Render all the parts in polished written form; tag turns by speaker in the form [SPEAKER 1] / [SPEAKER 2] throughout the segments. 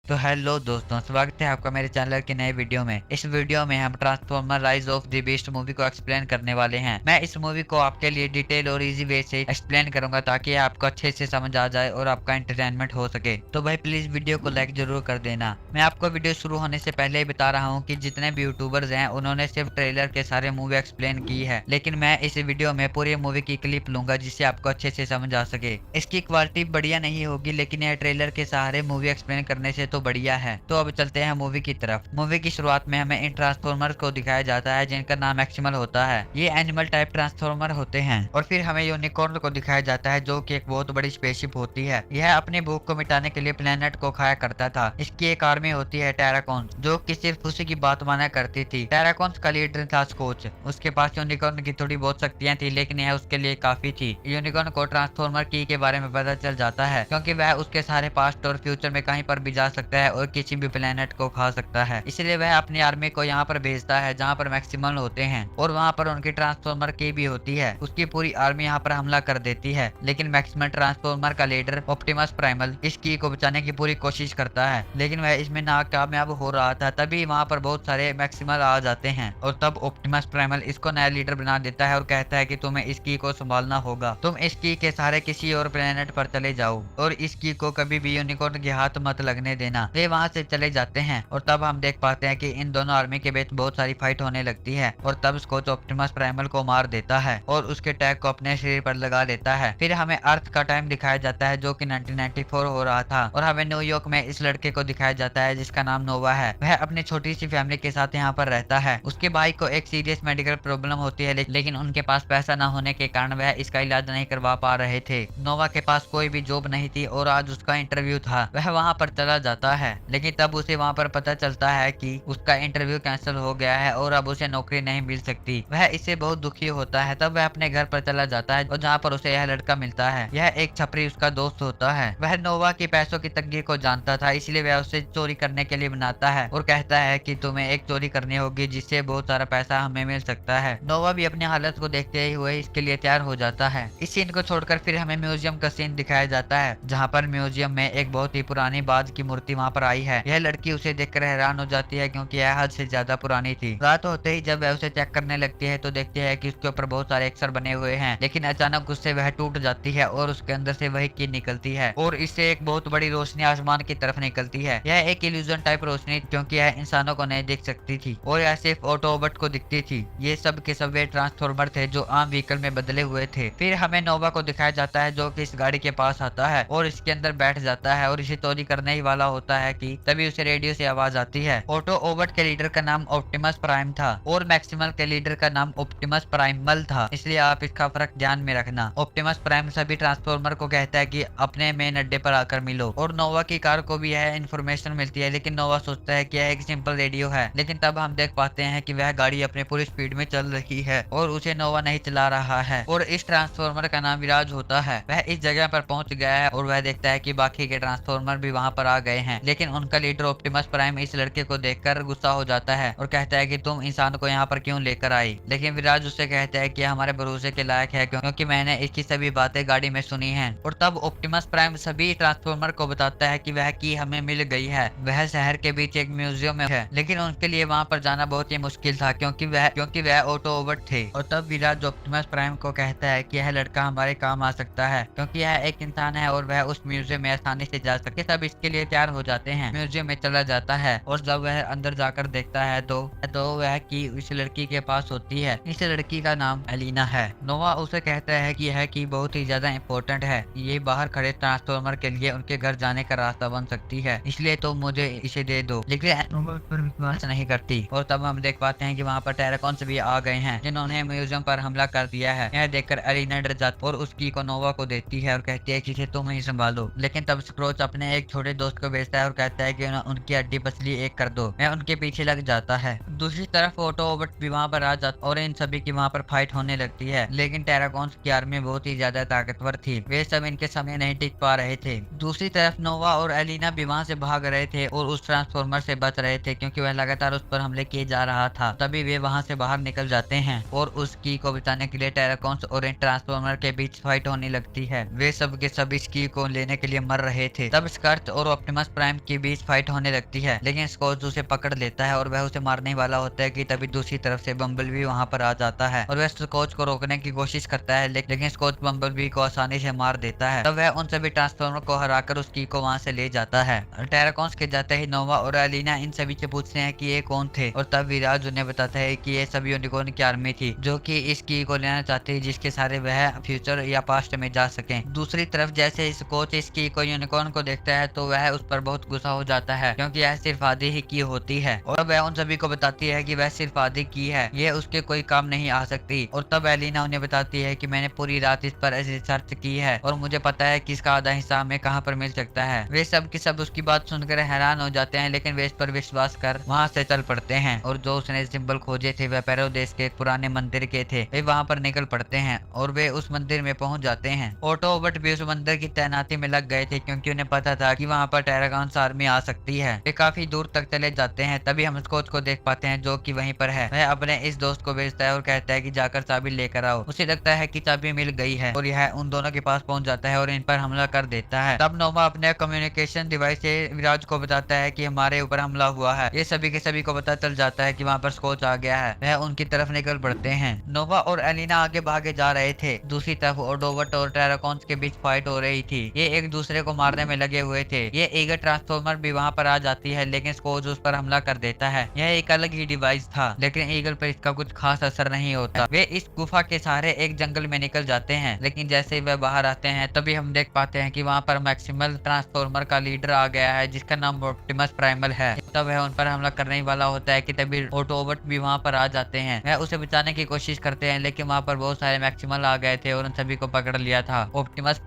[SPEAKER 1] तो हेलो दोस्तों, स्वागत है आपका मेरे चैनल के नए वीडियो में। इस वीडियो में हम transformer rise of the beast movie को एक्सप्लेन करने वाले हैं। मैं इस मूवी को आपके लिए डिटेल और इजी वे से एक्सप्लेन करूंगा ताकि आपको अच्छे से समझ आ जाए और आपका एंटरटेनमेंट हो सके। तो भाई प्लीज वीडियो को लाइक जरूर कर देना। मैं आपको वीडियो शुरू होने से पहले ही बता रहा हूँ कि जितने भी यूट्यूबर्स हैं उन्होंने सिर्फ ट्रेलर के सारे मूवी एक्सप्लेन की है, लेकिन मैं इस वीडियो में पूरी मूवी की क्लिप लूंगा जिससे आपको अच्छे से समझ आ सके। इसकी क्वालिटी बढ़िया नहीं होगी, लेकिन यह ट्रेलर के सहारे मूवी एक्सप्लेन करने से तो बढ़िया है। तो अब चलते हैं मूवी की तरफ। मूवी की शुरुआत में हमें इन ट्रांसफॉर्मर को दिखाया जाता है जिनका नाम मैक्सिमल होता है। ये एनिमल टाइप ट्रांसफॉर्मर होते हैं। और फिर हमें यूनिकॉर्न को दिखाया जाता है जो कि एक बहुत बड़ी स्पेसशिप होती है। यह अपनी भूख को मिटाने के लिए प्लेनेट को खाया करता था। इसकी एक आर्मी होती है टेराकॉन्स, जो कि सिर्फ उसी की बात माना करती थी। टेराकॉन्स का लीडर था स्कोच। उसके पास यूनिकॉर्न की थोड़ी बहुत शक्तियां थी, लेकिन यह उसके लिए काफी थी। यूनिकॉर्न को ट्रांसफॉर्मर की के बारे में पता चल जाता है क्योंकि वह उसके सारे पास्ट और फ्यूचर में कहीं पर भी जा सकता है और किसी भी प्लेनेट को खा सकता है। इसलिए वह अपनी आर्मी को यहाँ पर भेजता है जहाँ पर मैक्सिमल होते हैं और वहाँ पर उनकी ट्रांसफॉर्मर की भी होती है। उसकी पूरी आर्मी यहाँ पर हमला कर देती है, लेकिन मैक्सिमल ट्रांसफॉर्मर का लीडर ऑप्टिमस प्राइमल इस की को बचाने की पूरी कोशिश करता है, लेकिन वह इसमें नाकामयाब हो रहा था। तभी वहाँ पर बहुत सारे मैक्सिमल आ जाते हैं और तब ऑप्टिमस प्राइमल इसको नया लीडर बना देता है और कहता है कि तुम्हें इस की को संभालना होगा। तुम इस की के सहारे किसी और प्लेनेट पर चले जाओ और इस की को कभी भी यूनिकॉर्न के हाथ मत लगने देना। वे वहाँ से चले जाते हैं और तब हम देख पाते हैं कि इन दोनों आर्मी के बीच बहुत सारी फाइट होने लगती है और तब स्कोच ऑप्टिमस प्राइमल को मार देता है और उसके टैग को अपने शरीर पर लगा लेता है। फिर हमें अर्थ का टाइम दिखाया जाता है जो कि 1994 हो रहा था और हमें न्यूयॉर्क में इस लड़के को दिखाया जाता है जिसका नाम नोवा है। वह अपनी छोटी सी फैमिली के साथ यहाँ पर रहता है। उसके भाई को एक सीरियस मेडिकल प्रॉब्लम होती है, लेकिन उनके पास पैसा न होने के कारण वह इसका इलाज नहीं करवा पा रहे थे। नोवा के पास कोई भी जॉब नहीं थी और आज उसका इंटरव्यू था। वह वहाँ पर चला जाता है, लेकिन तब उसे वहाँ पर पता चलता है कि उसका इंटरव्यू कैंसिल हो गया है और अब उसे नौकरी नहीं मिल सकती। वह इससे बहुत दुखी होता है। तब वह अपने घर पर चला जाता है और जहाँ पर उसे यह लड़का मिलता है। यह एक छपरी उसका दोस्त होता है। वह नोवा की पैसों की तंगी को जानता था, इसलिए वह उसे चोरी करने के लिए बनाता है और कहता है कि तुम्हें एक चोरी करनी होगी जिससे बहुत सारा पैसा हमें मिल सकता है। नोवा भी अपनी हालत को देखते हुए इसके लिए तैयार हो जाता है। इस सीन को छोड़कर फिर हमें म्यूजियम का सीन दिखाया जाता है जहाँ पर म्यूजियम में एक बहुत ही पुरानी बाज की मूर्ति वहाँ पर आई है। यह लड़की उसे देखकर हैरान हो जाती है क्योंकि यह हद से ज्यादा पुरानी थी। रात होते ही जब वह उसे चेक करने लगती है तो देखती है कि उसके ऊपर बहुत सारे अक्षर बने हुए हैं, लेकिन अचानक उससे वह टूट जाती है और उसके अंदर से वही की निकलती है और इससे एक बहुत बड़ी रोशनी आसमान की तरफ निकलती है। यह एक इल्यूजन टाइप रोशनी क्योंकि यह इंसानों को नहीं दिख सकती थी और यह सिर्फ ऑटोबॉट को दिखती थी। ये सब के सब वे ट्रांसफॉर्मर थे जो आम व्हीकल में बदले हुए थे। फिर हमें नोवा को दिखाया जाता है जो कि इस गाड़ी के पास आता है और इसके अंदर बैठ जाता है और इसे चोरी करने ही वाला होता है कि तभी उसे रेडियो से आवाज आती है। ऑटो ओबट के लीडर का नाम ऑप्टिमस प्राइम था और मैक्सिमल के लीडर का नाम ऑप्टिमस प्राइमल था, इसलिए आप इसका फर्क ध्यान में रखना। ऑप्टिमस प्राइम सभी ट्रांसफॉर्मर को कहता है कि अपने मेन अड्डे पर आकर मिलो और नोवा की कार को भी यह इन्फॉर्मेशन मिलती है, लेकिन नोवा सोचता है कि यह एक सिंपल रेडियो है। लेकिन तब हम देख पाते हैं कि वह गाड़ी अपने पूरी स्पीड में चल रही है और उसे नोवा नहीं चला रहा है और इस ट्रांसफॉर्मर का नाम विराज होता है। वह इस जगह पर पहुंच गया है और वह देखता है कि बाकी के ट्रांसफॉर्मर भी वहां पर आ गए हैं, लेकिन उनका लीडर ऑप्टिमस प्राइम इस लड़के को देखकर गुस्सा हो जाता है और कहता है कि तुम इंसान को यहाँ पर क्यों लेकर आई। लेकिन विराज उससे कहता है कि हमारे भरोसे के लायक है क्योंकि मैंने इसकी सभी बातें गाड़ी में सुनी हैं। और तब ऑप्टिमस प्राइम सभी ट्रांसफॉर्मर को बताता है कि वह की हमें मिल गई है। वह शहर के बीच एक म्यूजियम में है, लेकिन उनके लिए वहां पर जाना बहुत ही मुश्किल था क्योंकि वह ऑटो ओबट थे। और तब विराज ऑप्टिमस प्राइम को कहता है कि यह लड़का हमारे काम आ सकता है क्योंकि यह एक इंसान है और वह उस म्यूजियम में आसानी से जा सके। सब इसके लिए तैयार हो जाते हैं। म्यूजियम में चला जाता है और जब वह अंदर जाकर देखता है तो वह की इस लड़की के पास होती है। इस लड़की का नाम एलिना है। नोवा उसे कहता है कि यह की बहुत ही ज्यादा इंपॉर्टेंट है, ये बाहर खड़े ट्रांसफॉर्मर के लिए उनके घर जाने का रास्ता बन सकती है, इसलिए तो मुझे इसे दे दो। लेकिन नोवा पर विश्वास नहीं करती और तब हम देख पाते हैं कि वहाँ पर टेराकॉन्स भी आ गए हैं जिन्होंने म्यूजियम पर हमला कर दिया है। यह देखकर एलिना डर जाती और उसकी को नोवा को देती है और कहती है कि इसे तुम ही संभालो। लेकिन तब स्क्रोच अपने एक छोटे दोस्त को भेजता है और कहता है कि उनकी हड्डी पसली एक कर दो। मैं उनके पीछे लग जाता है। दूसरी तरफ ऑटो ओबट भी वहाँ पर आ जाता और इन सभी की वहाँ पर फाइट होने लगती है, लेकिन टेराकॉन्स की आर्मी बहुत ही ज्यादा ताकतवर थी। वे सब इनके सामने नहीं टिक पा रहे थे। दूसरी तरफ नोवा और एलिना भी वहाँ से भाग रहे थे और उस ट्रांसफॉर्मर से बच रहे थे क्योंकि वह लगातार उस पर हमले किए जा रहा था। तभी वे वहाँ से बाहर निकल जाते हैं और उस की को बचाने के लिए टेराकॉन्स और इन ट्रांसफॉर्मर के बीच फाइट होने लगती है। वे सब के सब इस की को लेने के लिए मर रहे थे। तब स्कर्ट और ऑप्टिमस प्राइम के बीच फाइट होने लगती है, लेकिन स्कोच उसे पकड़ लेता है और वह उसे मारने वाला होता है कि तभी दूसरी तरफ से बम्बलबी वहां पर आ जाता है और वह स्कोच को रोकने की कोशिश करता है, लेकिन स्कोच बम्बलबी को आसानी से मार देता है। तब वह उन सभी ट्रांसफॉर्मर को हराकर उस की को वहां से ले जाता है। टेराकॉन्स के जाते ही नोवा और एलिना इन सभी से पूछते हैं कि ये कौन थे, और तब विराज उन्हें बताता है कि ये सभी यूनिकॉर्न की आर्मी थी जो कि इस की को लेना चाहती है, जिसके सारे वह फ्यूचर या पास्ट में जा सके। दूसरी तरफ जैसे इस कोच इस की को यूनिकॉर्न को देखता है तो वह उस पर बहुत गुस्सा हो जाता है, क्योंकि यह सिर्फ आधी ही की होती है और वह उन सभी को बताती है कि वह सिर्फ आधी की है, ये उसके कोई काम नहीं आ सकती। और तब एलिना उन्हें बताती है कि मैंने पूरी रात इस पर रिसर्च की है और मुझे पता है कि इसका आधा हिस्सा हमें कहाँ पर मिल सकता है। वे सब की सब उसकी बात सुनकर हैरान हो जाते हैं, लेकिन वे इस पर विश्वास कर वहाँ से चल पड़ते हैं और जो उसने सिंबल खोजे थे वह पैरो देश के एक पुराने मंदिर के थे। वे वहाँ पर निकल पड़ते हैं और वे उस मंदिर में पहुंच जाते हैं। ऑटोबॉट भी उस मंदिर की तैनाती में लग गए थे, क्योंकि उन्हें पता था कि वहाँ पर टेरागॉन्स आर्मी आ सकती है। वे काफी दूर तक चले जाते हैं, तभी हम स्कोच को देख पाते हैं जो कि वहीं पर है। वह अपने इस दोस्त को भेजता है और कहता है कि जाकर चाबी लेकर आओ। उसे लगता है कि चाबी मिल गई है और यह उन दोनों के पास पहुंच जाता है और इन पर हमला कर देता है। तब नोवा अपने कम्युनिकेशन डिवाइस से विराज को बताता है कि हमारे ऊपर हमला हुआ है। ये सभी के सभी को पता चल जाता है कि वहाँ पर स्कोच आ गया है। वह उनकी तरफ निकल पड़ते हैं। नोवा और एलिना आगे भागे जा रहे थे। दूसरी तरफ ऑटोबॉट और टेराकॉन्स के बीच फाइट हो रही थी। ये एक दूसरे को मारने में लगे हुए थे। ये ईगल ट्रांसफॉर्मर भी वहाँ पर आ जाती है, लेकिन स्कोच उस पर हमला कर देता है। यह एक अलग ही डिवाइस था, लेकिन ईगल पर इसका कुछ खास असर नहीं होता। वे इस गुफा के सहारे एक जंगल में निकल जाते हैं, लेकिन जैसे ही वह बाहर आते हैं तभी हम देख पाते हैं कि वहाँ पर मैक्सिमल ट्रांसफॉर्मर का लीडर आ गया है, जिसका नाम ऑप्टिमस प्राइमल है। तब वह उन पर हमला करने वाला होता है कि तभी ऑटोबॉट भी वहाँ पर आ जाते हैं। वह उसे बचाने की कोशिश करते हैं, लेकिन वहाँ पर बहुत सारे मैक्सिमल आ गए थे और उन सभी को पकड़ लिया था। ऑप्टिमस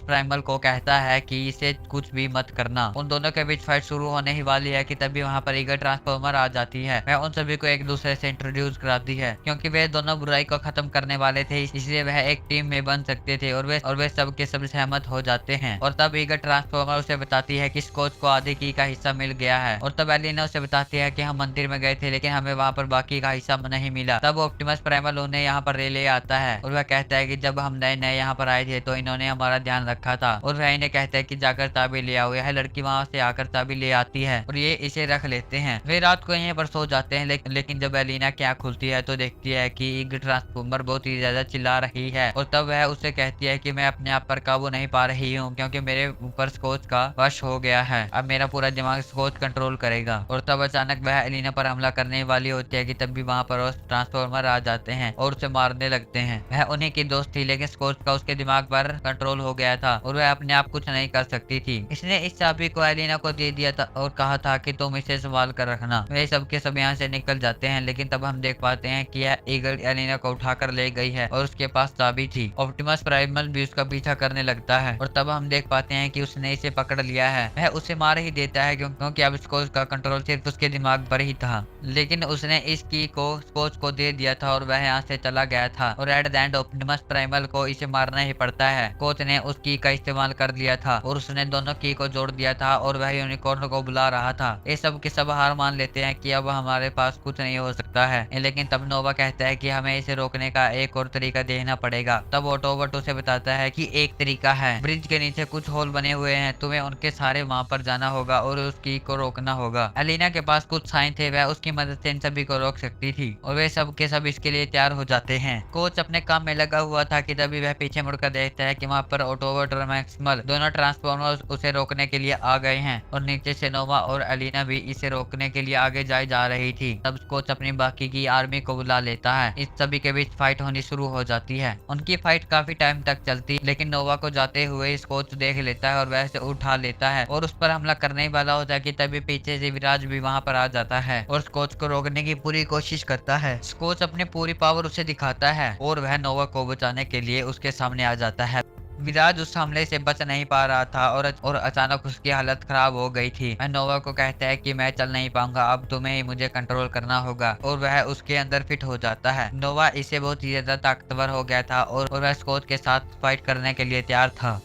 [SPEAKER 1] प्राइमल को कहता है कि इसे कुछ भी मत करना। उन दोनों के बीच फाइट शुरू होने ही वाली है कि तभी वहाँ पर ईगल ट्रांसफॉर्मर आ जाती है। वह उन सभी को एक दूसरे से इंट्रोड्यूस कराती है, क्योंकि वे दोनों बुराई को खत्म करने वाले थे, इसलिए वह एक टीम में बन सकते थे और वे सब के सब सहमत हो जाते हैं। और तब ईगल ट्रांसफॉर्मर उसे बताती है कि स्कोच को आधे की का हिस्सा मिल गया है। और तब एलिना उसे बताती है कि हम मंदिर में गए थे, लेकिन हमें वहाँ पर बाकी का हिस्सा नहीं मिला। तब ऑप्टिमस प्राइमल उन्हें यहाँ पर ले आता है और वह कहता है कि जब हम नए नए यहाँ पर आए थे तो इन्होंने हमारा ध्यान रखा था। और वह इन्हें कहता है कि जाकर चाबी ले आओ। यह लड़की वहाँ से आकर चाबी ले आती है और ये इसे रख लेते हैं। वे रात को यहीं पर सो जाते हैं, लेकिन जब एलिना की आँख खुलती है तो देखती है कि ईगल ट्रांसफॉर्मर बहुत ही ज्यादा चिल्ला रही है। और तब वह उससे कहती है कि मैं अपने आप पर काबू नहीं पा रही हूँ, क्योंकि मेरे ऊपर स्कोच का वश हो गया है। अब मेरा पूरा दिमाग स्कोच कंट्रोल करेगा। और तब अचानक वह एलिना पर हमला करने वाली होती है कि तब भी वहाँ पर ट्रांसफॉर्मर आ जाते हैं और उसे मारने लगते हैं। वह उन्हीं की दोस्त थी, लेकिन स्कोच का उसके दिमाग पर कंट्रोल हो गया था और वह अपने आप कुछ नहीं कर सकती थी। इसने इस चाबी को एलिना को दे दिया था और कहा था कि तुम इसे संभाल कर रखना। वे सब के सब यहाँ से निकल जाते हैं, लेकिन तब हम देख पाते हैं कि यह ईगल एलिना को उठाकर ले गई है और उसके पास चाबी थी। ऑप्टिमस प्राइमल भी उसका पीछा करने लगता है और तब हम देख पाते हैं कि उसने इसे पकड़ लिया है। वह उसे मार ही देता है, क्योंकि अब स्कोच का कंट्रोल सिर्फ उसके दिमाग पर ही था। लेकिन उसने इस की को स्कोच को दे दिया था और वह यहाँ से चला गया था। और at the end Optimus primal को इसे मारना ही पड़ता है। कोच ने उस की का इस्तेमाल कर लिया था और उसने दोनों की को जोड़ दिया था और वह यूनिकॉर्न को बुला रहा था। ये सब के सब हार मान लेते हैं कि अब हमारे पास कुछ नहीं हो सकता है, लेकिन तब नोवा कहता है कि हमें इसे रोकने का एक और तरीका देखना पड़ेगा। तब ऑटोबॉट उसे बताता है कि एक तरीका है, ब्रिज के नीचे कुछ होल बने हुए हैं, तुम्हें उनके सारे वहां पर जाना होगा और उस की को रोकना होगा। एलिना के पास कुछ साइन थे, वह उसकी मदद से इन सभी को रोक सकती थी और वे सब के सब इसके लिए तैयार हो जाते हैं। कोच अपने काम में लगा हुआ था कि तभी वह पीछे मुड़कर देखता है कि वहां पर ऑटोबॉट और मैक्सिमल दोनों ट्रांसफॉर्मर्स उसे रोकने के लिए आ गए हैं और नीचे से नोवा और एलिना भी इसे रोकने के लिए आगे जा रही थी। तब कोच अपनी बाकी की आर्मी को बुला लेता है। इस सभी के बीच फाइट होनी शुरू हो जाती है। उनकी फाइट काफी टाइम तक चलती, लेकिन नोवा को जाते हुए कोच देख लेता है और वह से उठा लेता है और उस पर हमला करने वाला होता है कि तभी पीछे से विराज भी वहां पर आ जाता है और कोच को रोकने की पूरी कोशिश करता है। कोच अपनी पूरी पावर उसे दिखाता है और वह नोवा को बचाने के लिए उसके सामने आ जाता है। विराज उस हमले से बच नहीं पा रहा था और अचानक उसकी हालत खराब हो गई थी। वह नोवा को कहता है कि मैं चल नहीं पाऊंगा, अब तुम्हें ही मुझे कंट्रोल करना होगा और वह उसके अंदर फिट हो जाता है। नोवा इसे बहुत ही ज्यादा ताकतवर हो गया था और वह स्कोच के साथ फाइट करने के लिए तैयार था।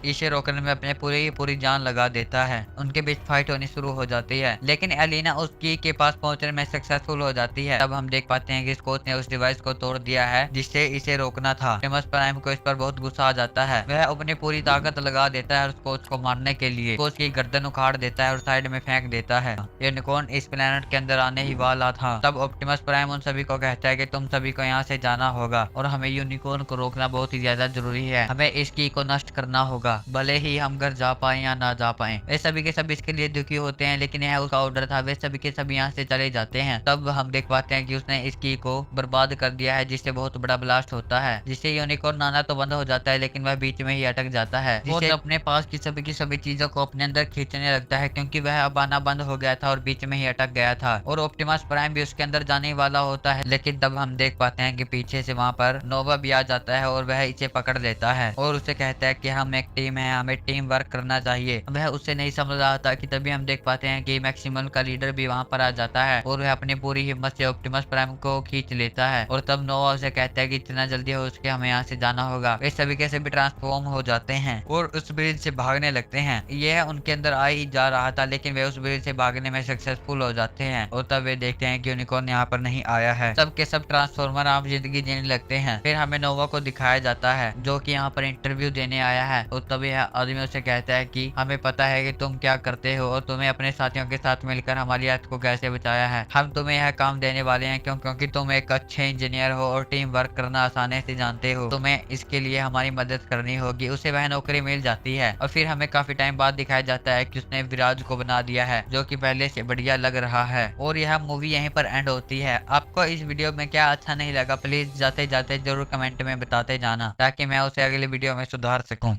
[SPEAKER 1] इसे रोकने में अपने पूरी जान लगा देता है। उनके बीच फाइट होनी शुरू हो जाती है, लेकिन एलिना उस की के पास पहुंचने में सक्सेसफुल हो जाती है। तब हम देख पाते हैं कि स्कॉट ने उस डिवाइस को तोड़ दिया है जिससे इसे रोकना था। ऑप्टिमस प्राइम को इस पर बहुत गुस्सा आ जाता है। वह अपनी पूरी ताकत लगा देता है और स्कॉट को मारने के लिए स्कॉट की गर्दन उखाड़ देता है और साइड में फेंक देता है। यूनिकॉर्न इस प्लेनेट के अंदर आने ही वाला था। तब ऑप्टिमस प्राइम उन सभी को कहता है कि तुम सभी को यहाँ से जाना होगा और हमें यूनिकॉर्न को रोकना बहुत ही ज्यादा जरूरी है। हमें इस की को नष्ट करना होगा, भले ही हम घर जा पाए या ना जा पाए। वे सभी के सभी इसके लिए दुखी होते हैं, लेकिन यह उसका ऑर्डर था। वे सभी के सभी यहाँ से चले जाते हैं। तब हम देख पाते हैं कि उसने इस की को बर्बाद कर दिया है, जिससे बहुत बड़ा ब्लास्ट होता है, जिससे यूनिकॉर्न आना तो बंद हो जाता है, लेकिन वह बीच में ही अटक जाता है, जिससे अपने पास की सभी चीजों को अपने अंदर खींचने लगता है, क्योंकि वह अब आना बंद हो गया था और बीच में ही अटक गया था। और ऑप्टिमस प्राइम भी उसके अंदर जाने वाला होता है, लेकिन तब हम देख पाते हैं कि पीछे से वहां पर नोवा भी आ जाता है और वह इसे पकड़ लेता है और उसे कहता है कि हम एक टीम है, हमें टीम वर्क करना चाहिए। वह उससे नहीं समझ रहा था कि तभी हम देख पाते हैं कि मैक्सिमल का लीडर भी वहां पर आ जाता है और वह अपनी पूरी हिम्मत से ऑप्टिमस प्राइम को खींच लेता है। और तब नोवा उसे कहता है कि जितना जल्दी हो उसके हमें यहाँ से जाना होगा। वे सभी के सभी ट्रांसफॉर्म हो जाते हैं और उस ब्रिज से भागने लगते हैं। यह उनके अंदर आ ही जा रहा था, लेकिन वे उस ब्रिज से भागने में सक्सेसफुल हो जाते हैं और तब वे देखते हैं कि यूनिकॉर्न यहाँ पर नहीं आया है। सब के सब ट्रांसफॉर्मर आप जिंदगी जीने लगते हैं। फिर हमें नोवा को दिखाया जाता है जो कि यहाँ पर इंटरव्यू देने आया है और तभी यह आदमी उसे कहता है कि हमें पता है कि तुम क्या करते हो और तुम्हें अपने साथियों के साथ मिलकर हमारी अर्थ को कैसे बचाया है। हम तुम्हें यह काम देने वाले हैं क्योंकि तुम एक अच्छे इंजीनियर हो और टीम वर्क करना आसानी से जानते हो। तुम्हें इसके लिए हमारी मदद करनी होगी। उसे वह नौकरी मिल जाती है और फिर हमें काफी टाइम बाद दिखाया जाता है कि उसने विराज को बना दिया है, जो कि पहले से बढ़िया लग रहा है। और यह मूवी यहीं पर एंड होती है। आपको इस वीडियो में क्या अच्छा नहीं लगा, प्लीज जाते जाते जरूर कमेंट में बताते जाना, ताकि मैं उसे अगले वीडियो में सुधार सकूं।